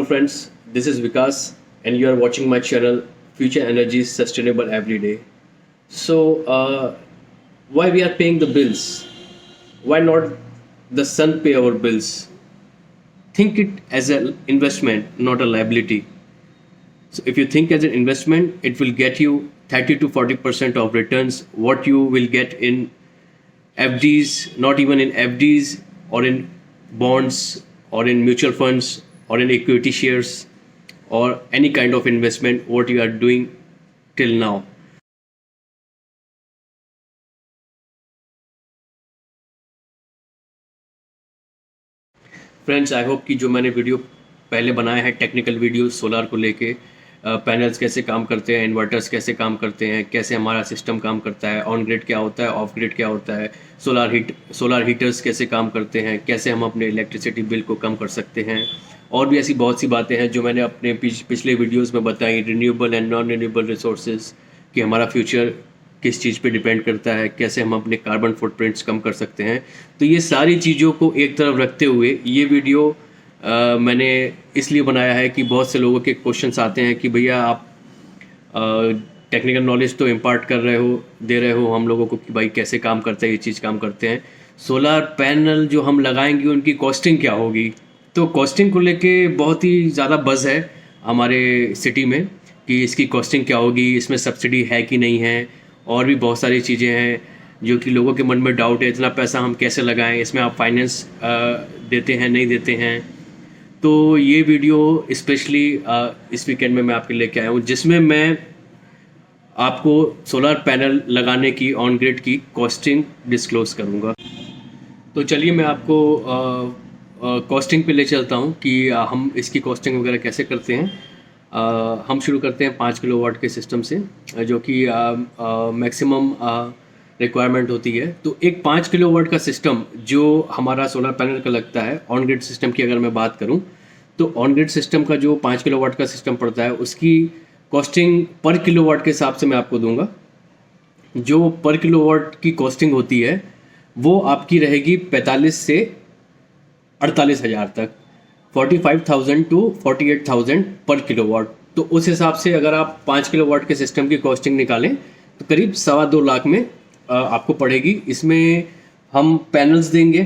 Hello friends, this is Vikas and you are watching my channel Future Energy Sustainable Every Day. So, why we are paying the bills? Why not the sun pay our bills? Think it as an investment, not a liability. So if you think as an investment, it will get you 30 to 40% of returns what you will get in FDs, not even in FDs or in bonds or in mutual funds or in equity shares or any kind of investment what you are doing till now. Friends I hope कि जो मैंने video पहले बनाया है technical video solar को लेके panels कैसे काम करते हैं, इन्वर्टर्स कैसे काम करते हैं, कैसे हमारा सिस्टम काम करता है, ऑन ग्रिड क्या होता है, ऑफ ग्रिड क्या होता है, सोलार हीटर्स कैसे काम करते हैं, कैसे हम अपने इलेक्ट्रिसिटी बिल को कम कर सकते हैं, और भी ऐसी बहुत सी बातें हैं जो मैंने अपने पिछले वीडियोस में बताई, renewable and non renewable resources कि हमारा फ्यूचर किस चीज़ पे डिपेंड करता है, कैसे हम अपने कार्बन फुटप्रिंट्स कम कर सकते हैं। तो ये सारी चीज़ों को एक तरफ रखते हुए ये वीडियो मैंने इसलिए बनाया है कि बहुत से लोगों के क्वेश्चंस आते हैं कि भैया आप टेक्निकल नॉलेज तो इम्पार्ट कर रहे हो, दे रहे हो हम लोगों को कि भाई कैसे काम करते हैं, ये चीज़ काम करते हैं, सोलर पैनल जो हम लगाएंगे उनकी कॉस्टिंग क्या होगी। तो कॉस्टिंग को लेके बहुत ही ज़्यादा बज़ है हमारे सिटी में कि इसकी कॉस्टिंग क्या होगी, इसमें सब्सिडी है कि नहीं है, और भी बहुत सारी चीज़ें हैं जो कि लोगों के मन में डाउट है, इतना पैसा हम कैसे लगाएं, इसमें आप फाइनेंस देते हैं नहीं देते हैं। तो ये वीडियो स्पेशली इस वीकेंड में मैं आपके लेके आया हूँ जिसमें मैं आपको सोलर पैनल लगाने की ऑन ग्रिड की कॉस्टिंग डिस्क्लोज करूँगा। तो चलिए मैं आपको कॉस्टिंग पे ले चलता हूँ कि हम इसकी कॉस्टिंग वगैरह कैसे करते हैं। हम शुरू करते हैं 5 किलोवाट के सिस्टम से जो कि मैक्सिमम रिक्वायरमेंट होती है। तो एक 5 किलोवाट का सिस्टम जो हमारा सोलर पैनल का लगता है, ऑन ग्रिड सिस्टम की अगर मैं बात करूं तो ऑन ग्रिड सिस्टम का जो 5 किलोवाट का सिस्टम पड़ता है उसकी कॉस्टिंग पर किलोवाट के हिसाब से मैं आपको दूंगा। जो पर किलोवाट की कॉस्टिंग होती है वो आपकी रहेगी 45 से 48,000 तक, 45,000 टू 48,000 पर किलोवाट। तो उस हिसाब से अगर आप 5 किलोवाट के सिस्टम की कॉस्टिंग निकालें तो करीब 2.25 लाख में आपको पड़ेगी। इसमें हम पैनल्स देंगे,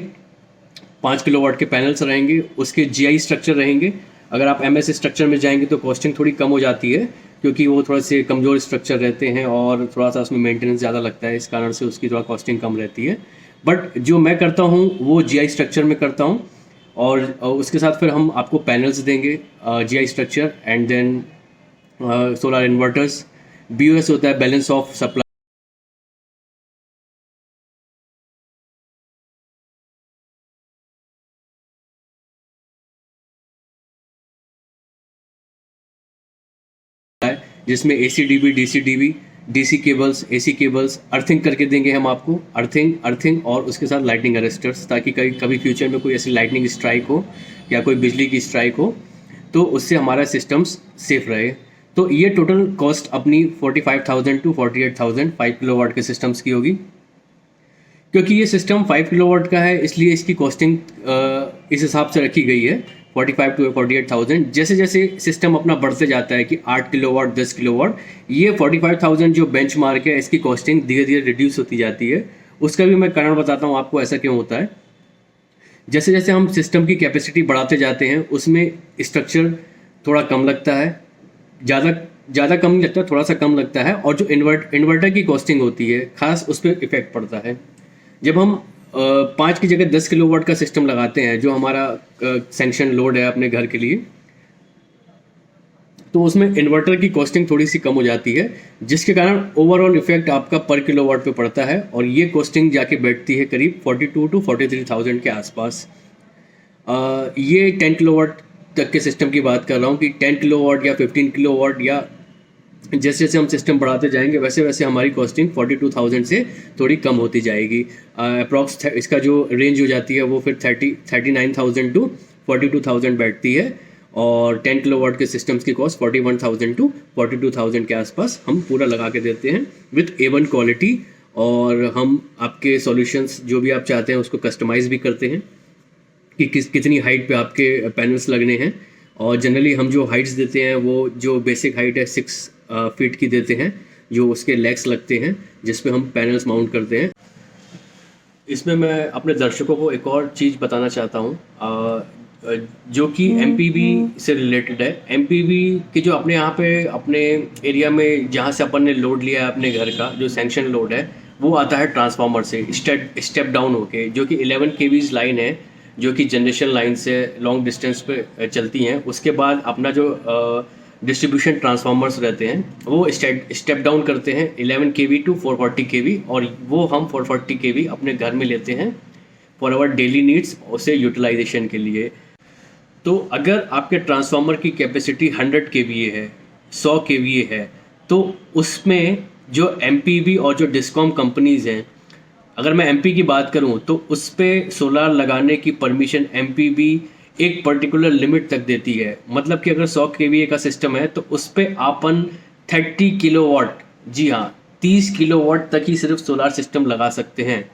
5 किलोवाट के पैनल्स रहेंगे, उसके जीआई स्ट्रक्चर रहेंगे। अगर आप एमएस स्ट्रक्चर में जाएंगे तो कॉस्टिंग थोड़ी कम हो जाती है क्योंकि वो थोड़ा से कमज़ोर स्ट्रक्चर रहते हैं और थोड़ा सा उसमें मेंटेनेंस ज़्यादा लगता है, इस कारण से उसकी थोड़ा कॉस्टिंग कम रहती है। बट जो मैं करता हूँ वो जीआई स्ट्रक्चर में करता हूँ और उसके साथ फिर हम आपको पैनल्स देंगे, GI structure and then solar inverters. BOS होता है बैलेंस ऑफ सप्लाई। जिसमें AC DV, DC cables, AC cables, earthing करके देंगे हम आपको, अर्थिंग और उसके साथ लाइटनिंग अरेस्टर्स, ताकि कभी फ्यूचर में कोई ऐसी लाइटनिंग स्ट्राइक हो या कोई बिजली की स्ट्राइक हो तो उससे हमारा सिस्टम्स सेफ रहे। तो ये टोटल कॉस्ट अपनी 45,000 टू 48,000 5 किलोवाट के सिस्टम्स की होगी। क्योंकि ये सिस्टम 5 किलोवाट का है इसलिए इसकी कॉस्टिंग इस हिसाब से रखी गई है 45 टू 48,000। जैसे जैसे सिस्टम अपना बढ़ते जाता है कि 8 किलोवाट 10 किलोवाट, ये 45,000 जो बेंचमार्क है इसकी कॉस्टिंग धीरे धीरे रिड्यूस होती जाती है। उसका भी मैं कारण बताता हूँ आपको ऐसा क्यों होता है। जैसे जैसे हम सिस्टम की कैपेसिटी बढ़ाते जाते हैं उसमें स्ट्रक्चर थोड़ा कम लगता है, ज़्यादा कम नहीं लगता, थोड़ा सा कम लगता है। और जो इन्वर्टर की कॉस्टिंग होती है खास उस पर इफेक्ट पड़ता है। जब हम 5 की जगह 10 किलोवाट का सिस्टम लगाते हैं जो हमारा सैंक्शन लोड है अपने घर के लिए, तो उसमें इन्वर्टर की कॉस्टिंग थोड़ी सी कम हो जाती है जिसके कारण ओवरऑल इफेक्ट आपका पर किलोवाट पे पड़ता है और ये कॉस्टिंग जाके बैठती है करीब 42 टू 43,000 के आसपास। ये 10 किलोवाट तक के सिस्टम की बात कर रहा हूँ कि 10 किलोवाट या 15 किलोवाट या जैसे जैसे हम सिस्टम बढ़ाते जाएंगे वैसे वैसे हमारी कॉस्टिंग 42,000 से थोड़ी कम होती जाएगी। अप्रॉक्स इसका जो रेंज हो जाती है वो फिर 39,000 टू 42,000 बैठती है और 10 किलोवाट के सिस्टम्स की कॉस्ट 41,000 टू 42,000 के आसपास हम पूरा लगा के देते हैं विथ A1 क्वालिटी। और हम आपके सॉल्यूशंस जो भी आप चाहते हैं उसको कस्टमाइज़ भी करते हैं कि कितनी हाइट पे आपके पैनल्स लगने हैं और जनरली हम जो हाइट्स देते हैं वो जो बेसिक हाइट है 6 फीट की देते हैं, जो उसके लेग्स लगते हैं जिस पे हम पैनल्स माउंट करते हैं। इसमें मैं अपने दर्शकों को एक और चीज़ बताना चाहता हूँ जो कि एमपीवी से रिलेटेड है। एमपीवी की जो अपने यहाँ पे अपने एरिया में जहाँ से अपन ने लोड लिया है अपने घर का जो सैंक्शन लोड है, वो आता है ट्रांसफार्मर से स्टेप डाउन होके, जो कि 11 केवीज लाइन है, जो कि जनरेशन लाइन से लॉन्ग डिस्टेंस पे चलती हैं। उसके बाद अपना जो डिस्ट्रीब्यूशन ट्रांसफार्मर्स रहते हैं वो स्टेप डाउन करते हैं 11 केवी टू 440 केवी, और वो हम 440 केवी अपने घर में लेते हैं फॉर आवर डेली नीड्स, उसे यूटिलाइजेशन के लिए। तो अगर आपके ट्रांसफार्मर की कैपेसिटी 100 केवीए है, 100 केवीए है, तो उसमें जो एमपीवी और जो डिस्कॉम कंपनीज़ हैं, अगर मैं एमपी की बात करूं तो उस पर सोलार लगाने की परमिशन एमपीवी एक पर्टिकुलर लिमिट तक देती है। मतलब कि अगर 100 केवीए का सिस्टम है तो उस पर अपन 30 किलोवाट, जी हाँ 30 किलोवाट तक ही सिर्फ सोलार सिस्टम लगा सकते हैं।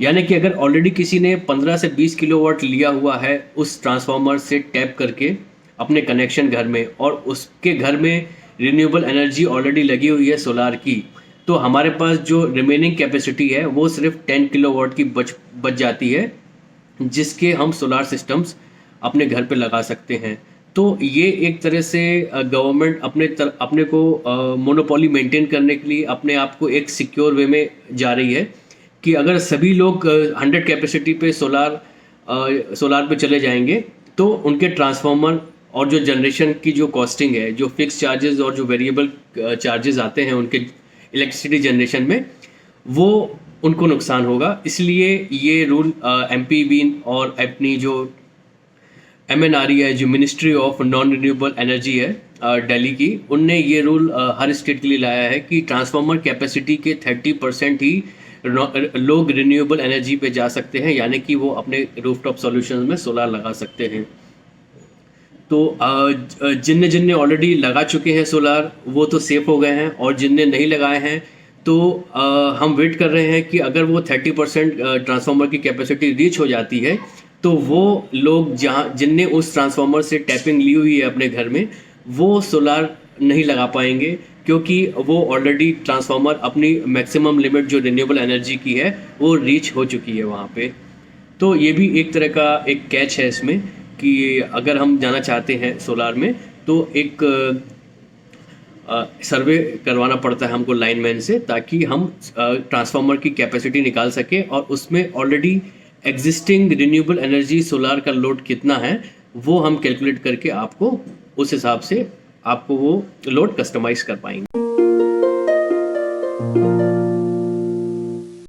यानी कि अगर ऑलरेडी किसी ने 15 से 20 किलोवाट लिया हुआ है उस ट्रांसफार्मर से टैप करके अपने कनेक्शन घर में, और उसके घर में रिन्यूएबल एनर्जी ऑलरेडी लगी हुई है सोलार की, तो हमारे पास जो रिमेनिंग कैपेसिटी है वो सिर्फ 10 किलोवाट की बच जाती है, जिसके हम सोलार सिस्टम्स अपने घर पे लगा सकते हैं। तो ये एक तरह से गवर्नमेंट अपने को मोनोपोली मेंटेन करने के लिए अपने आप को एक सिक्योर वे में जा रही है कि अगर सभी लोग 100 कैपेसिटी पे सोलार पे चले जाएंगे तो उनके ट्रांसफार्मर और जो जनरेशन की जो कॉस्टिंग है, जो फिक्स चार्जेस और जो वेरिएबल चार्जेस आते हैं उनके इलेक्ट्रिसिटी जनरेशन में, वो उनको नुकसान होगा। इसलिए ये रूल एमपीवी और अपनी जो एमएनआरई है, जो ministry of non renewable energy है दिल्ली की, उनने ये रूल हर स्टेट के लिए लाया है कि ट्रांसफार्मर कैपेसिटी के 30% ही लोग रिन्यूएबल एनर्जी पे जा सकते हैं, यानी कि वो अपने रूफटॉप सॉल्यूशंस में सोलार लगा सकते हैं। तो जिनने ऑलरेडी लगा चुके हैं सोलार वो तो सेफ हो गए हैं, और जिनने नहीं लगाए हैं तो हम वेट कर रहे हैं कि अगर वो 30% ट्रांसफार्मर की कैपेसिटी रीच हो जाती है तो वो लोग जिनने उस ट्रांसफार्मर से टैपिंग ली हुई है अपने घर में, वो सोलार नहीं लगा पाएंगे, क्योंकि वो ऑलरेडी ट्रांसफार्मर अपनी मैक्सिमम लिमिट जो रिन्यूएबल एनर्जी की है वो रीच हो चुकी है वहाँ पे। तो ये भी एक तरह का एक कैच है इसमें कि अगर हम जाना चाहते हैं सोलार में तो एक सर्वे करवाना पड़ता है हमको लाइनमैन से, ताकि हम ट्रांसफार्मर की कैपेसिटी निकाल सके और उसमें already existing renewable energy solar का लोड कितना है वो हम कैलकुलेट करके आपको उस हिसाब से आपको वो लोड कस्टमाइज कर पाएंगे।